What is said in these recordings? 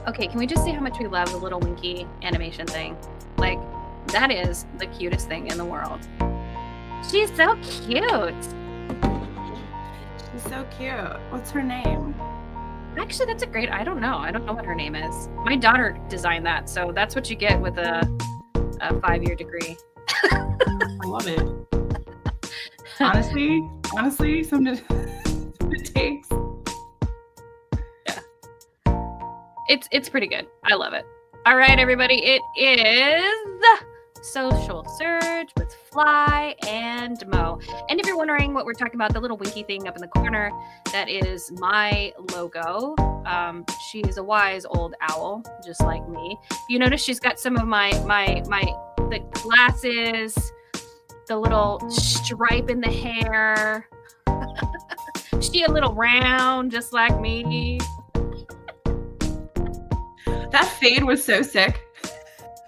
Okay, can we just say how much we love the little winky animation thing? Like, that is the cutest thing in the world. She's so cute. She's so cute. What's her name? Actually, that's a great, I don't know what her name is. My daughter designed that, so that's what you get with a 5-year degree. I love it. Honestly, something it takes. Yeah. It's pretty good. I love it. All right, everybody. It is Social Surge with Fly and Mo. And if you're wondering what we're talking about, the little winky thing up in the corner, that is my logo. She is a wise old owl, just like me. You notice she's got some of the glasses, the little stripe in the hair. She a little round, just like me. That fade was so sick.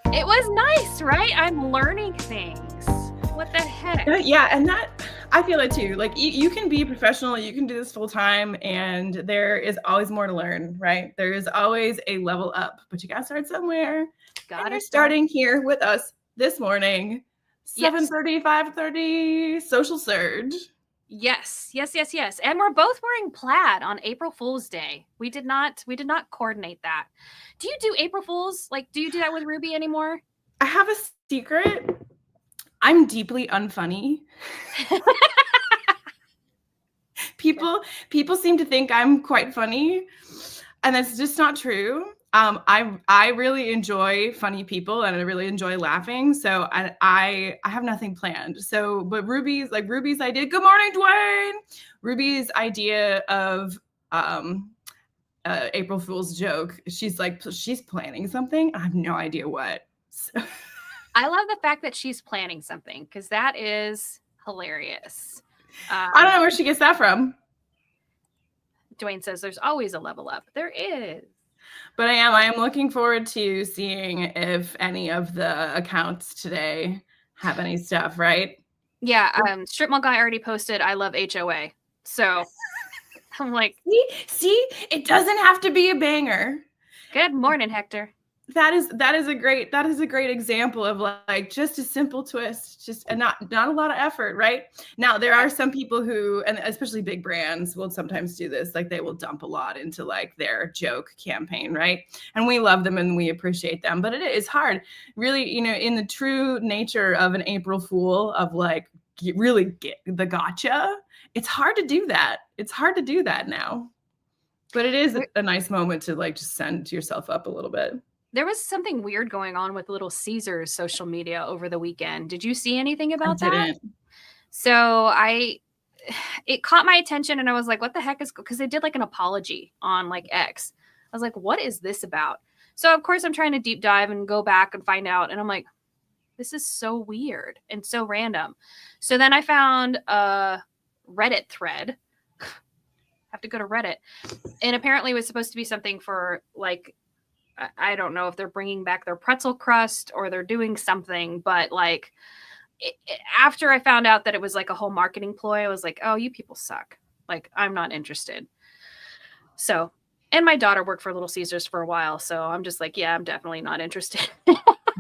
It was nice, right? I'm learning things. What the heck? Yeah, and that, I feel it too. Like, you can be professional, you can do this full time, and there is always more to learn, right? There is always a level up, but you gotta start somewhere. And you're starting here with us this morning, 7:30, 5:30, Social Surge. Yes. And we're both wearing plaid on April Fool's Day. We did not coordinate that. Do you do April Fools? Like, do you do that with Ruby anymore? I have a secret. I'm deeply unfunny. People seem to think I'm quite funny, and that's just not true. I really enjoy funny people, and I really enjoy laughing. So I have nothing planned. So, but Ruby's idea. Good morning, Dwayne. Ruby's idea of April Fool's joke. She's planning something. I have no idea what. So. I love the fact that she's planning something, because that is hilarious. I don't know where she gets that from. Dwayne says there's always a level up. There is. But I am looking forward to seeing if any of the accounts today have any stuff, right? Yeah, Strip Mall Guy already posted I love HOA. So I'm like, see, it doesn't have to be a banger. Good morning, Hector. That is a great example of like just a simple twist, just and not a lot of effort, right? Now there are some people who, and especially big brands, will sometimes do this, like they will dump a lot into like their joke campaign, right? And we love them and we appreciate them, but it is hard, really, in the true nature of an April Fool, of like really get the gotcha. It's hard to do that. It's hard to do that now, but it is a nice moment to like just send yourself up a little bit. There was something weird going on with Little Caesars social media over the weekend. Did you see anything about that? I didn't. So it caught my attention, and I was like, what the heck is, because they did like an apology on like X. I was like, what is this about? So of course I'm trying to deep dive and go back and find out. And I'm like, this is so weird and so random. So then I found a Reddit thread. Have to go to Reddit. And apparently it was supposed to be something for like, I don't know if they're bringing back their pretzel crust or they're doing something, but like after I found out that it was like a whole marketing ploy, I was like, oh, you people suck. Like, I'm not interested. So, and my daughter worked for Little Caesars for a while. So I'm just like, yeah, I'm definitely not interested.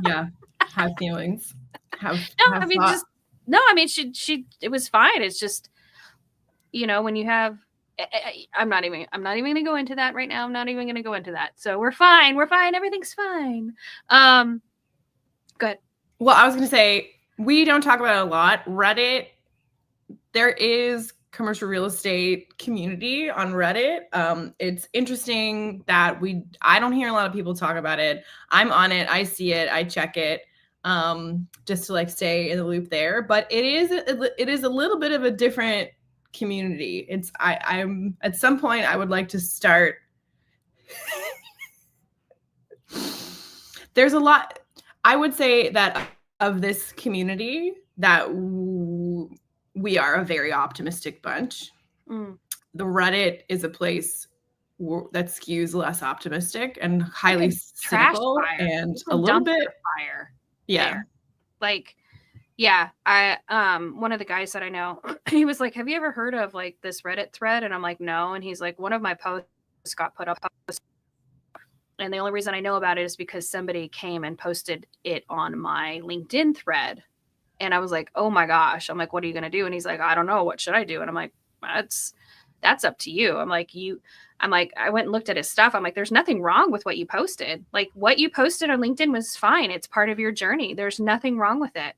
Yeah. Have feelings. It was fine. It's just, when you have, I'm not even going to go into that right now. I'm not even going to go into that. So we're fine. Everything's fine. Good. Well, I was going to say, we don't talk about it a lot. Reddit, there is commercial real estate community on Reddit. It's interesting that I don't hear a lot of people talk about it. I'm on it. I see it. I check it. Just to like stay in the loop there. But it is a little bit of a different community. I'm at some point I would like to start. There's a lot, I would say, that of this community that we are a very optimistic bunch. The Reddit is a place that skews less optimistic and highly cynical and a little bit fire. Yeah. There. Like, yeah, one of the guys that I know, he was like, have you ever heard of like this Reddit thread? And I'm like, no. And he's like, one of my posts got put up. And the only reason I know about it is because somebody came and posted it on my LinkedIn thread. And I was like, oh my gosh. I'm like, what are you going to do? And he's like, I don't know. What should I do? And I'm like, that's up to you. I'm like, I went and looked at his stuff. I'm like, there's nothing wrong with what you posted. Like, what you posted on LinkedIn was fine. It's part of your journey. There's nothing wrong with it.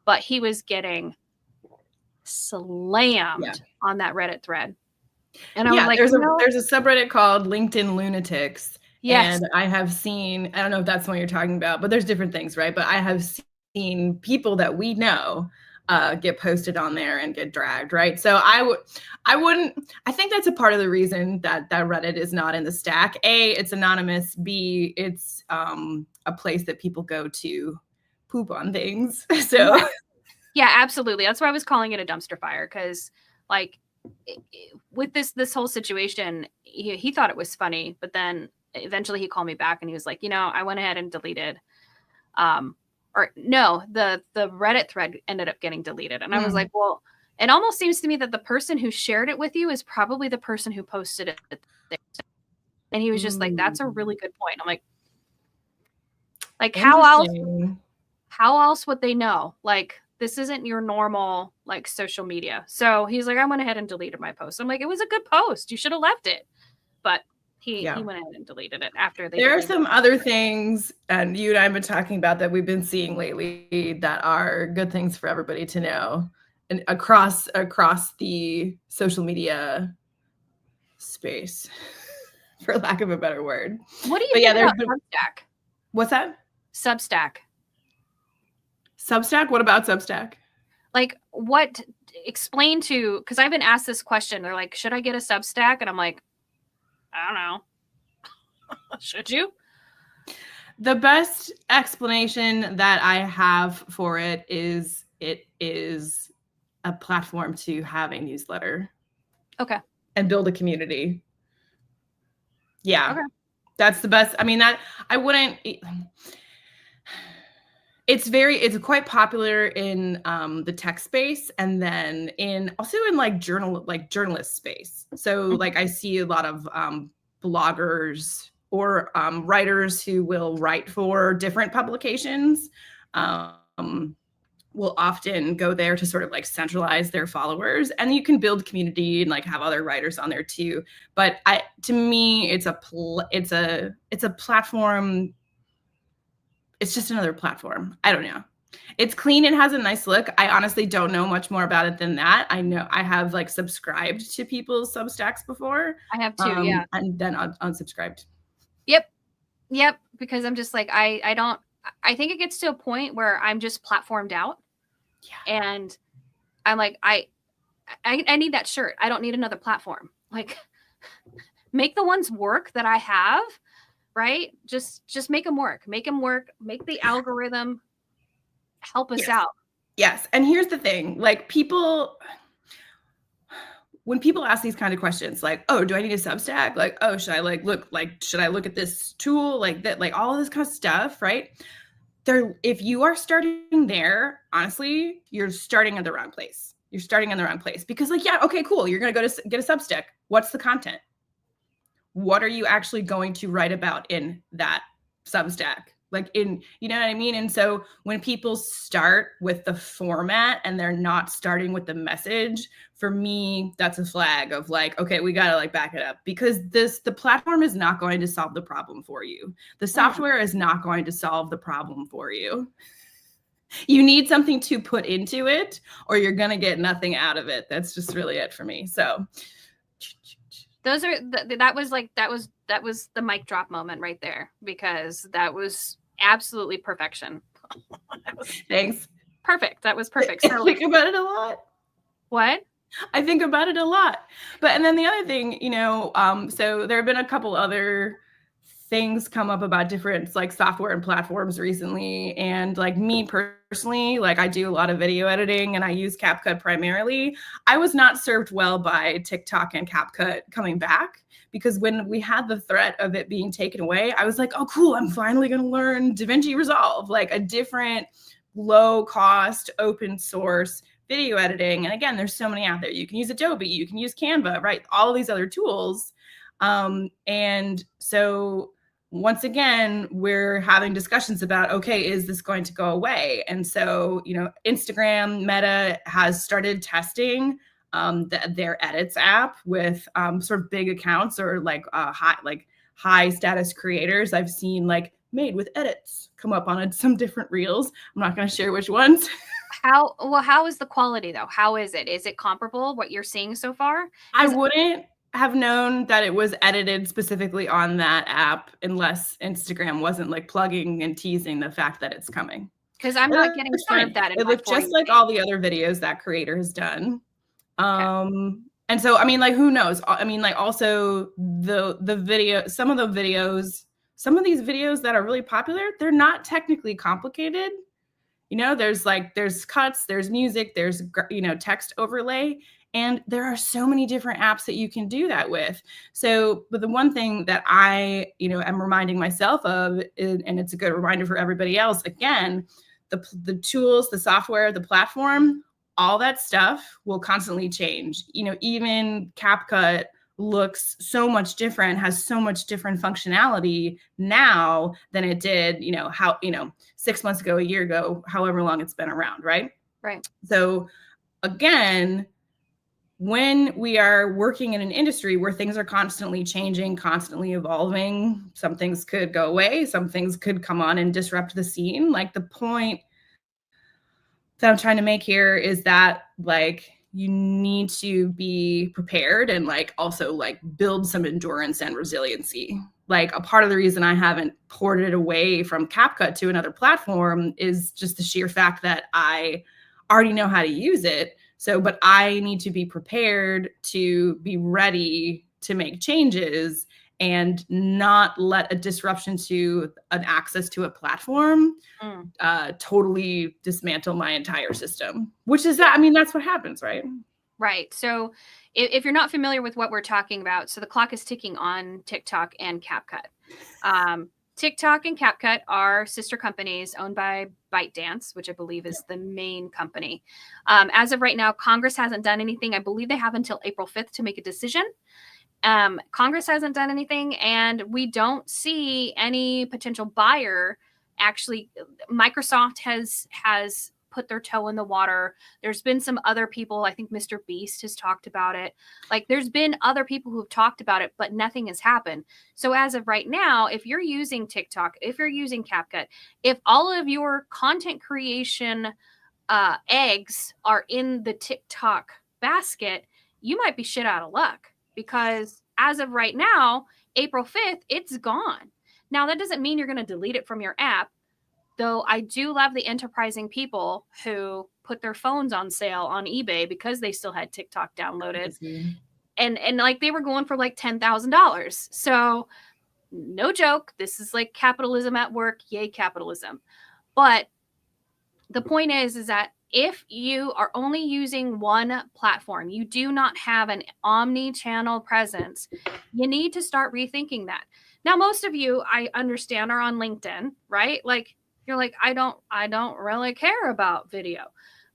But he was getting slammed on that Reddit thread. And I was like, there's a subreddit called LinkedIn Lunatics. Yes. And I have seen, I don't know if that's what you're talking about, but there's different things, right? But I have seen people that we know get posted on there and get dragged, right? So I think that's a part of the reason that Reddit is not in the stack. A, it's anonymous. B, it's a place that people go to poop on things. So yeah, absolutely. That's why I was calling it a dumpster fire, because like with this whole situation, he thought it was funny, but then eventually he called me back and he was like, I went ahead and deleted or no, the Reddit thread ended up getting deleted. And I was like, well, it almost seems to me that the person who shared it with you is probably the person who posted it there. And he was just like, that's a really good point. I'm like how else would they know? Like, this isn't your normal like social media. So he's like, I went ahead and deleted my post. I'm like, it was a good post. You should have left it. But he went ahead and deleted it after they. There are some other things, and you and I have been talking about that we've been seeing lately that are good things for everybody to know, and across the social media space, for lack of a better word. What do you think about Substack? What's that? Substack. Substack? What about Substack? Like, explain to, because I've been asked this question. They're like, should I get a Substack? And I'm like, I don't know. Should you? The best explanation that I have for it is a platform to have a newsletter. Okay. And build a community. Yeah. Okay. That's the best. I mean, it's quite popular in the tech space, and then also in like journalist space. So like I see a lot of bloggers or writers who will write for different publications will often go there to sort of like centralize their followers, and you can build community and like have other writers on there too. But to me, it's a platform. It's just another platform. I don't know. It's clean. It has a nice look. I honestly don't know much more about it than that. I know I have like subscribed to people's Substacks before. I have too, yeah. And then unsubscribed. Yep. Because I'm just like, I think it gets to a point where I'm just platformed out. Yeah. And I'm like, I need that shirt. I don't need another platform. Like, make the ones work that I have. Right? Just make them work. Make them work. Make the algorithm help us out. Yes. And here's the thing. Like when people ask these kind of questions, like, oh, do I need a Substack? Like, oh, should I look at this tool? Like that, like all of this kind of stuff, right? If you are starting there, honestly, you're starting in the wrong place. You're starting in the wrong place because like, yeah, okay, cool. You're going to go to get a Substack. What's the content? What are you actually going to write about in that Substack? Like you know what I mean? And so when people start with the format and they're not starting with the message, for me, that's a flag of like, okay, we got to like back it up because the platform is not going to solve the problem for you. The software is not going to solve the problem for you. You need something to put into it or you're going to get nothing out of it. That's just really it for me. So that was the mic drop moment right there, because that was absolutely perfection. Thanks. Perfect. That was perfect. So, I think about it a lot. What? I think about it a lot. And then the other thing, so there have been a couple other things come up about different like software and platforms recently. And like me personally, like I do a lot of video editing and I use CapCut primarily. I was not served well by TikTok and CapCut coming back because when we had the threat of it being taken away, I was like, oh, cool. I'm finally going to learn DaVinci Resolve, like a different low cost, open source video editing. And again, there's so many out there. You can use Adobe, you can use Canva, right? All of these other tools. And so once again, we're having discussions about, okay, is this going to go away? And so, Instagram, Meta has started testing their edits app with sort of big accounts or like high status creators. I've seen like made with edits come up on some different reels. I'm not going to share which ones. How is the quality though? How is it? Is it comparable what you're seeing so far? I wouldn't have known that it was edited specifically on that app unless Instagram wasn't like plugging and teasing the fact that it's coming. Because I'm not getting served that in it my looked just like all the other videos that creator has done. Okay. And so, I mean, like, who knows? I mean, like, also the video, some of these videos that are really popular, they're not technically complicated. There's cuts, there's music, there's, text overlay. And there are so many different apps that you can do that with. So, but the one thing that I, am reminding myself of, and it's a good reminder for everybody else, again, the tools, the software, the platform, all that stuff will constantly change. Even CapCut looks so much different, has so much different functionality now than it did, 6 months ago, a year ago, however long it's been around, right? Right. So again, when we are working in an industry where things are constantly changing, constantly evolving, some things could go away, some things could come on and disrupt the scene. Like, the point that I'm trying to make here is that, like, you need to be prepared and like also like build some endurance and resiliency. Like, a part of the reason I haven't ported away from CapCut to another platform is just the sheer fact that I already know how to use it. So, but I need to be prepared to be ready to make changes and not let a disruption to an access to a platform totally dismantle my entire system, which is that, I mean, that's what happens, right? Right. So if you're not familiar with what we're talking about, so the clock is ticking on TikTok and CapCut. TikTok and CapCut are sister companies owned by ByteDance, which I believe is the main company. As of right now, Congress hasn't done anything. I believe they have until April 5th to make a decision. Congress hasn't done anything, and we don't see any potential buyer. Actually, Microsoft has put their toe in the water. There's been some other people. I think Mr. Beast has talked about it. Like, there's been other people who have talked about it, but nothing has happened. So as of right now, if you're using TikTok, if you're using CapCut, if all of your content creation eggs are in the TikTok basket, you might be shit out of luck, because as of right now, April 5th, it's gone. Now, that doesn't mean you're going to delete it from your app. Though I do love the enterprising people who put their phones on sale on eBay because they still had TikTok downloaded. And like, they were going for like $10,000. So no joke. This is like capitalism at work. Yay, capitalism. But the point is that if you are only using one platform, you do not have an omni-channel presence, you need to start rethinking that. Now, most of you, I understand, are on LinkedIn, right? Like, you're like, I don't really care about video,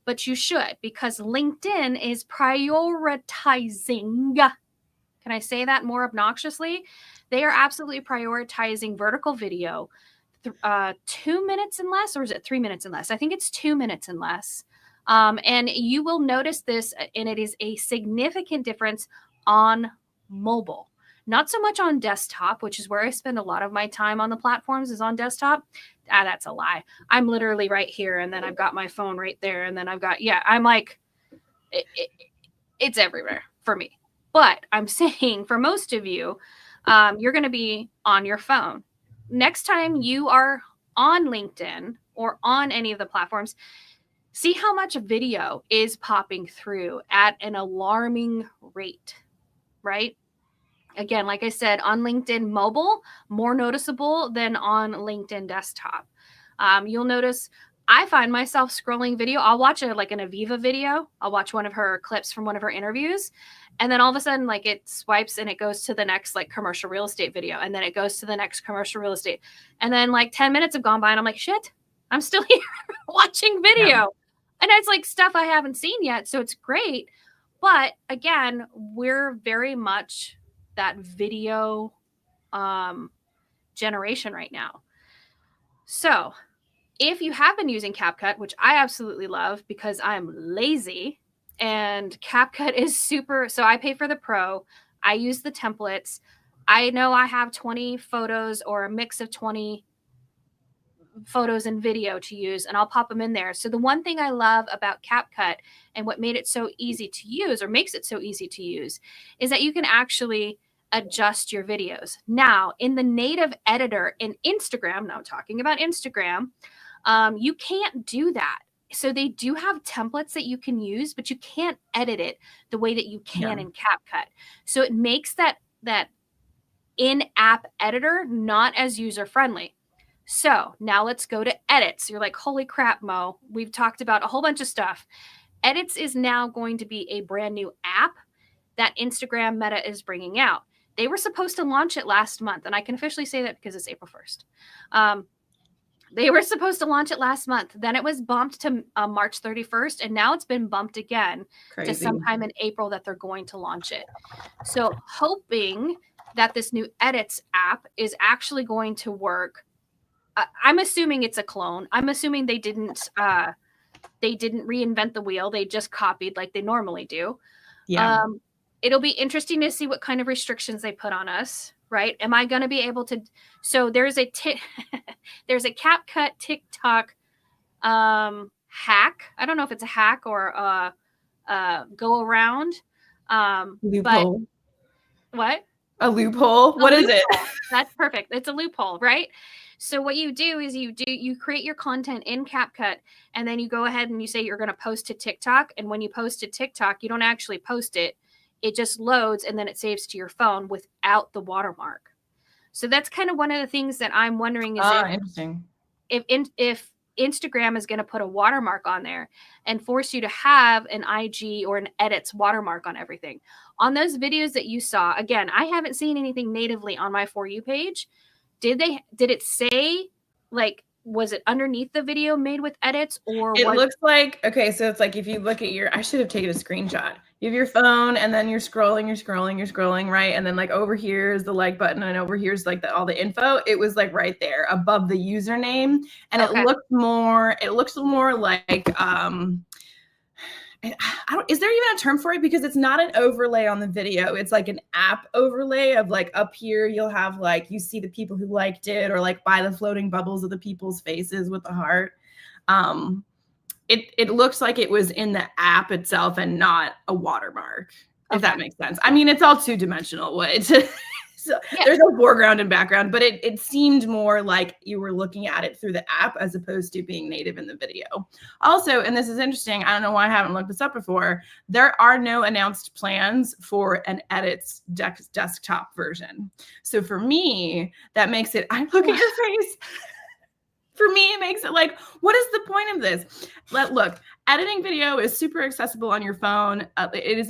but you should, because LinkedIn is prioritizing. Can I say that more obnoxiously? They are absolutely prioritizing vertical video, 2 minutes and less, or is it 3 minutes and less? I think it's 2 minutes and less. And you will notice this, and it is a significant difference on mobile. Not so much on desktop, which is where I spend a lot of my time on the platforms, is on desktop. That's a lie. I'm literally right here, and then I've got my phone right there, and then I've got, I'm like, it's everywhere for me. But I'm saying for most of you, you're going to be on your phone. Next time you are on LinkedIn or on any of the platforms, see how much video is popping through at an alarming rate, right? Again, like I said, on LinkedIn mobile, more noticeable than on LinkedIn desktop. You'll notice I find myself scrolling video. I'll watch an Aviva video. I'll watch one of her clips from one of her interviews. And then all of a sudden, like, it swipes and it goes to the next like commercial real estate video. And then it goes to the next commercial real estate. And then like 10 minutes have gone by and I'm like, shit, I'm still here watching video. Yeah. And it's like stuff I haven't seen yet. So it's great. But again, we're very much that video generation right now. So if you have been using CapCut, which I absolutely love because I'm lazy, and CapCut is super, so I pay for the pro, I use the templates. I know I have 20 photos or a mix of 20 photos and video to use, and I'll pop them in there. So the one thing I love about CapCut and what made it so easy to use, or makes it so easy to use, is that you can actually adjust your videos. Now, in the native editor in Instagram, now I'm talking about Instagram, you can't do that. So they do have templates that you can use, but you can't edit it the way that you can in CapCut. So it makes that in-app editor not as user-friendly. So now let's go to edits. You're like, holy crap, Mo. We've talked about a whole bunch of stuff. Edits is now going to be a brand new app that Instagram Meta is bringing out. They were supposed to launch it last month, and I can officially say that because it's April 1st. They were supposed to launch it last month. Then it was bumped to March 31st, and now it's been bumped again to sometime in April that they're going to launch it. So hoping that this new edits app is actually going to work. I'm assuming it's a clone. I'm assuming they didn't reinvent the wheel. They just copied like they normally do. Yeah. It'll be interesting to see what kind of restrictions they put on us, right? Am I going to be able to? So there's a CapCut TikTok hack. I don't know if it's a hack or go around. Loophole. But what? A loophole? What is it? That's perfect. It's a loophole, right? So what you do is you create your content in CapCut, and then you go ahead and you say you're going to post to TikTok. And when you post to TikTok, you don't actually post it. It just loads and then it saves to your phone without the watermark. So that's kind of one of the things that I'm wondering is interesting. If Instagram is going to put a watermark on there and force you to have an IG or an edits watermark on everything. On those videos that you saw, again, I haven't seen anything natively on my For You page. Did it say, like, was it underneath the video made with edits, or it looks like, okay, so it's like if you look at I should have taken a screenshot. You have your phone and then you're scrolling, right? And then like over here is the like button and over here's like all the info. It was like right there above the username. And it looks more like, is there even a term for it? Because it's not an overlay on the video. It's like an app overlay of like up here, you'll have like, you see the people who liked it, or like by the floating bubbles of the people's faces with the heart. It looks like it was in the app itself and not a watermark, if that makes sense. I mean, it's all two-dimensional. So there's no foreground and background, but it seemed more like you were looking at it through the app as opposed to being native in the video. Also, and this is interesting, I don't know why I haven't looked this up before, there are no announced plans for an edits desktop version. So for me, that makes it, I look at your face. For me, it makes it like, what is the point of this? Look, editing video is super accessible on your phone. It is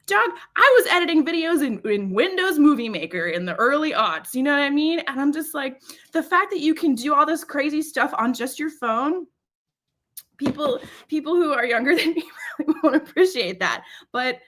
Doug, I was editing videos in Windows Movie Maker in the early aughts. You know what I mean? And I'm just like, the fact that you can do all this crazy stuff on just your phone, people who are younger than me really won't appreciate that. But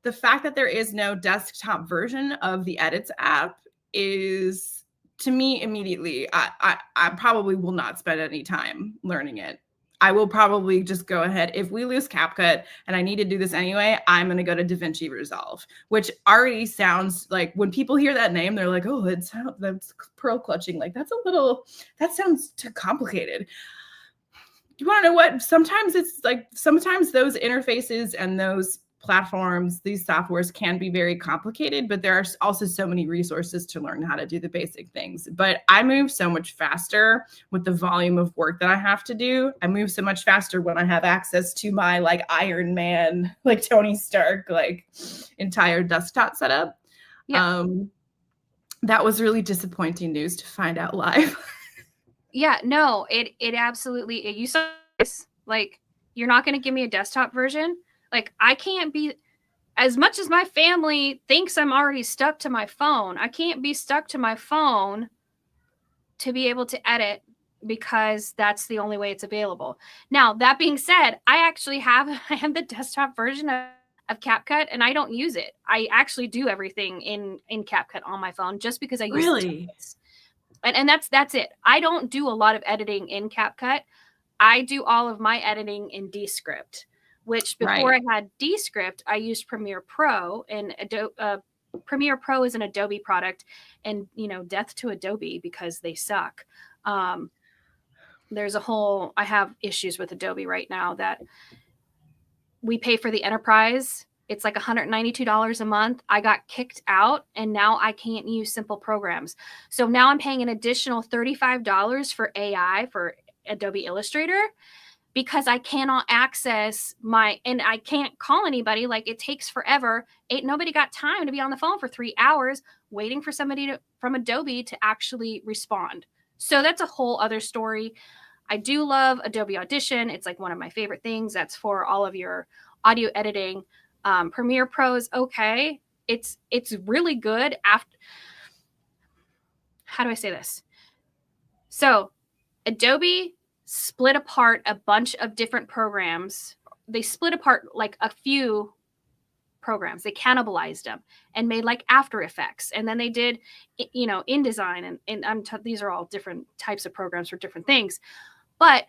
the fact that there is no desktop version of the Edits app is, to me, immediately, I probably will not spend any time learning it. I will probably just go ahead. If we lose CapCut and I need to do this anyway, I'm going to go to DaVinci Resolve, which already sounds like, when people hear that name, they're like, oh, that's pearl clutching. Like, that sounds too complicated. You want to know what? Sometimes those interfaces and those platforms, these softwares can be very complicated, but there are also so many resources to learn how to do the basic things. But I move so much faster with the volume of work that I have to do. I move so much faster when I have access to my like Iron Man, like Tony Stark, like entire desktop setup. Yeah. That was really disappointing news to find out live. Yeah, no, it absolutely, you saw this, like, you're not going to give me a desktop version. Like, I can't be, as much as my family thinks I'm already stuck to my phone, I can't be stuck to my phone to be able to edit, because that's the only way it's available. Now, that being said, I have the desktop version of of CapCut, and I don't use it. I actually do everything in CapCut on my phone just because I use templates. And that's it. I don't do a lot of editing in CapCut. I do all of my editing in Descript, which before I had Descript, I used Premiere Pro, and Premiere Pro is an Adobe product, and death to Adobe because they suck. There's I have issues with Adobe right now that we pay for the enterprise. It's like $192 a month. I got kicked out, and now I can't use simple programs. So now I'm paying an additional $35 for AI for Adobe Illustrator because I cannot access and I can't call anybody. Like, it takes forever. Ain't nobody got time to be on the phone for 3 hours waiting for somebody from Adobe to actually respond. So that's a whole other story. I do love Adobe Audition. It's like one of my favorite things. That's for all of your audio editing. Premiere Pro is okay. It's really good after. How do I say this? So Adobe split apart a bunch of different programs. They split apart like a few programs. They cannibalized them and made like After Effects. And then they did, InDesign. And these are all different types of programs for different things. But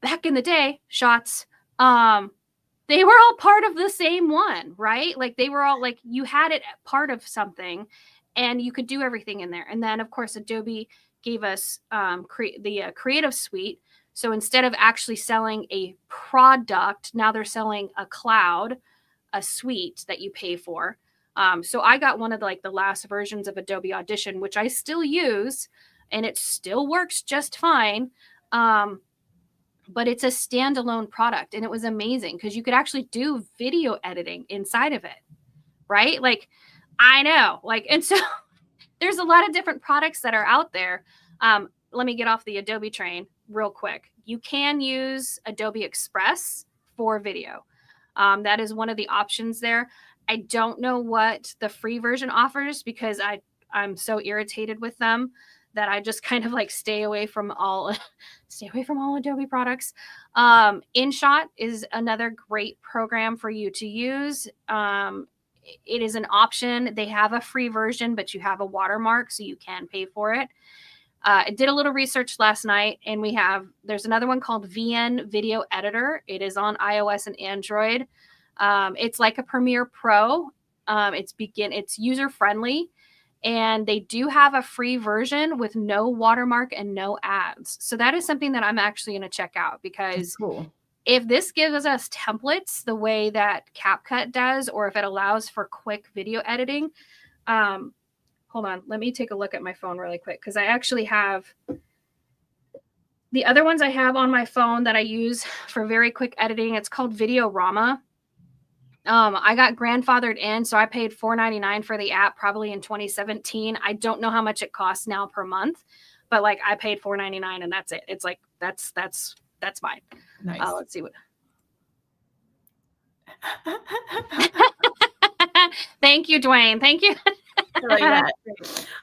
back in the day, Shots, they were all part of the same one, right? Like, they were all like, you had it part of something and you could do everything in there. And then, of course, Adobe gave us the Creative Suite. So instead of actually selling a product, now they're selling a cloud, a suite that you pay for. So I got one of the last versions of Adobe Audition, which I still use, and it still works just fine. But it's a standalone product, and it was amazing because you could actually do video editing inside of it, right? Like, I know, and so there's a lot of different products that are out there. Let me get off the Adobe train real quick. You can use Adobe Express for video. That is one of the options there. I don't know what the free version offers because I'm so irritated with them that I just kind of stay away from all Adobe products. InShot is another great program for you to use. It is an option. They have a free version, but you have a watermark, so you can pay for it. I did a little research last night, and there's another one called VN Video Editor. It is on iOS and Android. It's like a Premiere Pro. It's user friendly. And they do have a free version with no watermark and no ads. So that is something that I'm actually going to check out because if this gives us templates the way that CapCut does, or if it allows for quick video editing, hold on, let me take a look at my phone really quick because I actually have the other ones I have on my phone that I use for very quick editing. It's called Videorama. I got grandfathered in, so I paid $4.99 for the app probably in 2017. I don't know how much it costs now per month, but I paid $4.99 and that's it. It's that's fine. Nice. Let's see what. Thank you, Dwayne. Thank you. I like that.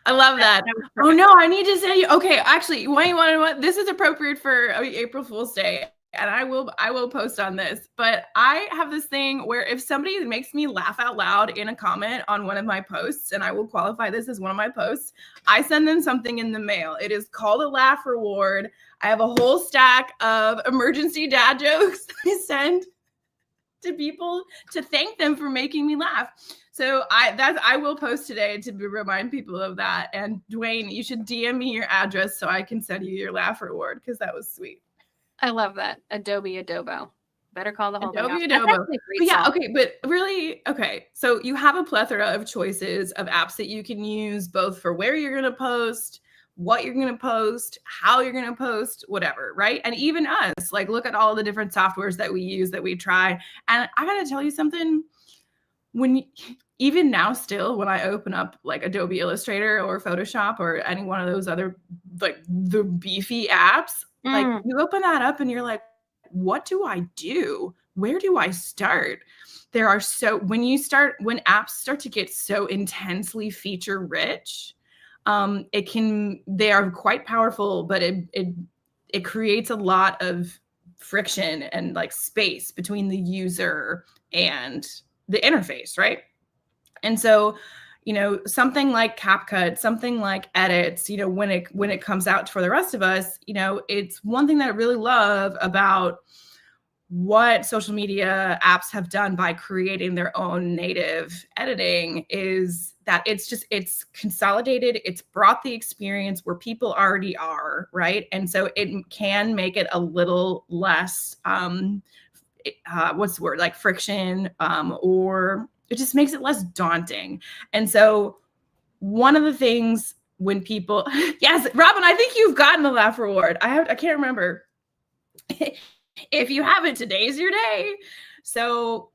I love that. Oh no, I need to say, okay, actually, what this is appropriate for April Fool's Day. And I will post on this, but I have this thing where if somebody makes me laugh out loud in a comment on one of my posts, and I will qualify this as one of my posts, I send them something in the mail. It is called a laugh reward. I have a whole stack of emergency dad jokes that I send to people to thank them for making me laugh. So I will post today to remind people of that. And Dwayne, you should DM me your address so I can send you your laugh reward because that was sweet. I love that. Adobe Adobo. Better call the whole Adobe thing Adobo. But really, okay. So you have a plethora of choices of apps that you can use both for where you're going to post, what you're going to post, how you're going to post, whatever, right? And even us, look at all the different softwares that we use, that we try. And I got to tell you something, even now still, when I open up Adobe Illustrator or Photoshop or any one of those other, the beefy apps, you open that up and you're like, what do I do? Where do I start? When apps start to get so intensely feature rich, they are quite powerful, but it creates a lot of friction and space between the user and the interface, right? And so, you know, something like CapCut, something like edits, you know, when it comes out for the rest of us, you know, it's one thing that I really love about what social media apps have done by creating their own native editing is that it's consolidated, it's brought the experience where people already are, right? And so it can make it a little less what's the word, like friction, or it just makes it less daunting. And so one of the things when people yes, Robin, I think you've gotten the laugh reward. I can't remember. If you haven't, today's your day. So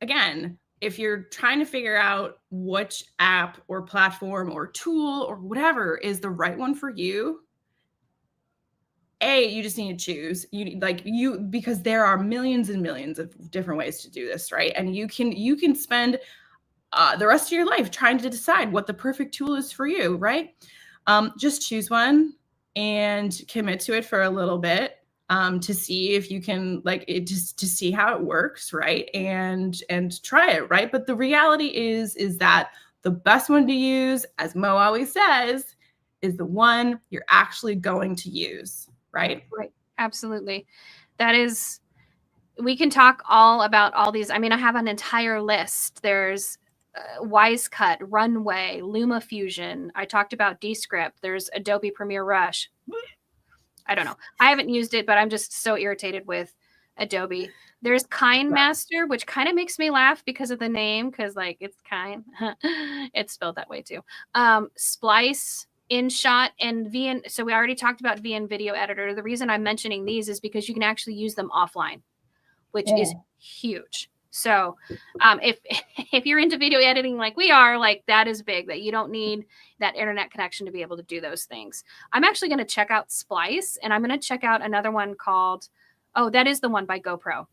again, if you're trying to figure out which app or platform or tool or whatever is the right one for you, you just need to choose. Because there are millions and millions of different ways to do this, right? And you can spend the rest of your life trying to decide what the perfect tool is for you, right? Just choose one and commit to it for a little bit, to see if you can just to see how it works, right? And try it, right? But the reality is that the best one to use, as Mo always says, is the one you're actually going to use, right? Right. Absolutely. That is, we can talk all about all these. I mean, I have an entire list. There's Wisecut, Runway, LumaFusion. I talked about Descript. There's Adobe Premiere Rush. I don't know. I haven't used it, but I'm just so irritated with Adobe. There's KineMaster, which kind of makes me laugh because of the name, because like it's kind. It's spelled that way too. Splice, InShot, and VN. So we already talked about VN Video Editor. The reason I'm mentioning these is because you can actually use them offline, which is huge. So if you're into video editing like we are, like that is big, that you don't need that internet connection to be able to do those things. I'm actually going to check out Splice, and I'm going to check out another one called, that is the one by GoPro.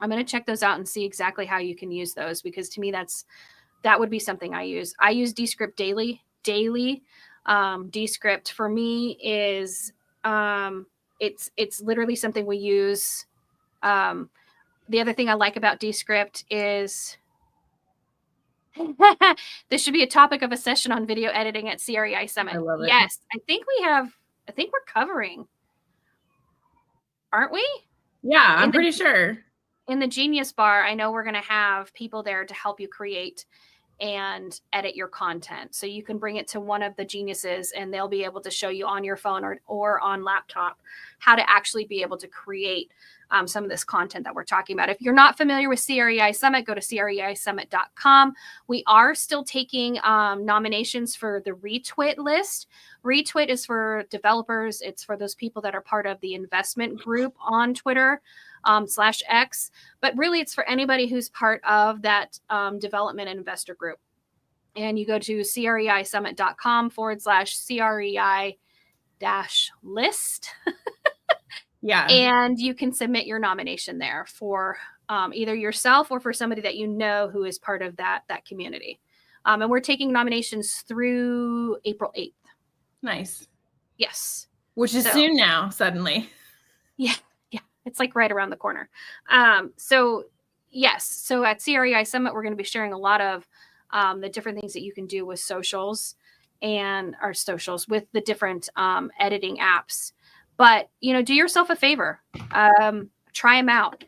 I'm going to check those out and see exactly how you can use those, because to me that would be something I use. I use Descript daily. Descript for me is it's literally something we use. The other thing I like about Descript is this should be a topic of a session on video editing at CREI Summit. I love it. Yes, I think we're covering, aren't we? Yeah, I'm pretty sure. In the Genius Bar, I know we're going to have people there to help you create and edit your content. So you can bring it to one of the geniuses and they'll be able to show you on your phone or on laptop how to actually be able to create some of this content that we're talking about. If you're not familiar with CREI Summit, go to CREISummit.com. We are still taking nominations for the ReTwit List. ReTwit is for developers. It's for those people that are part of the investment group on Twitter /X. But really, it's for anybody who's part of that development and investor group. And you go to CREI-Summit.com/CREI-list. Yeah. And you can submit your nomination there for either yourself or for somebody that you know who is part of that community. And we're taking nominations through April 8th. Nice. Yes. Which is soon now, suddenly. Yeah. It's like right around the corner. So yes. So at CREI Summit, we're going to be sharing a lot of the different things that you can do with socials and our socials with the different editing apps. But, do yourself a favor. Try them out.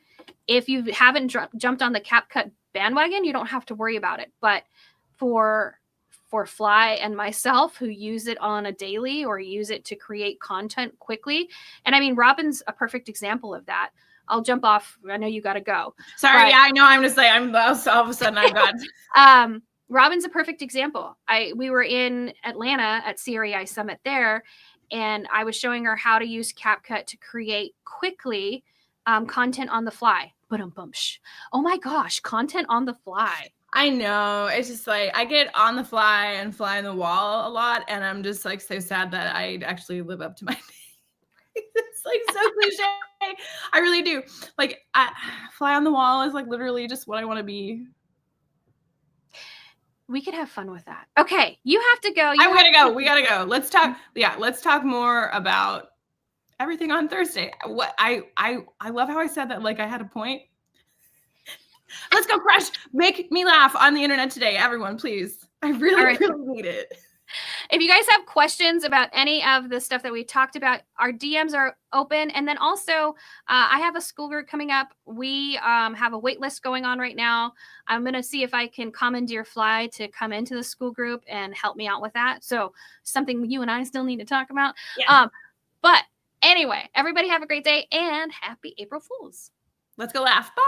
If you haven't jumped on the CapCut bandwagon, you don't have to worry about it. But for Fly and myself, who use it on a daily or use it to create content quickly, and I mean, Robin's a perfect example of that. I'll jump off. I know you got to go. Sorry, yeah, I know. I'm just like, all of a sudden I've got. Robin's a perfect example. We were in Atlanta at CREI Summit there, and I was showing her how to use CapCut to create quickly content on the fly. Oh my gosh, content on the fly. I know. It's just like I get on the fly and fly on the wall a lot, and I'm just like so sad that I actually live up to my name. It's like so cliche. I really do. Like fly on the wall is like literally just what I want to be. We could have fun with that. Okay, you have to go. I'm gonna go. We gotta go. Let's talk. Yeah, let's talk more about everything on Thursday. What I love how I said that like I had a point. Let's go crush. Make me laugh on the internet today, everyone, please. I really, really need it. If you guys have questions about any of the stuff that we talked about, our DMs are open. And then also, I have a school group coming up. We have a wait list going on right now. I'm going to see if I can commandeer Fly to come into the school group and help me out with that. So something you and I still need to talk about. Yeah. But anyway, everybody have a great day and happy April Fools. Let's go laugh. Bye.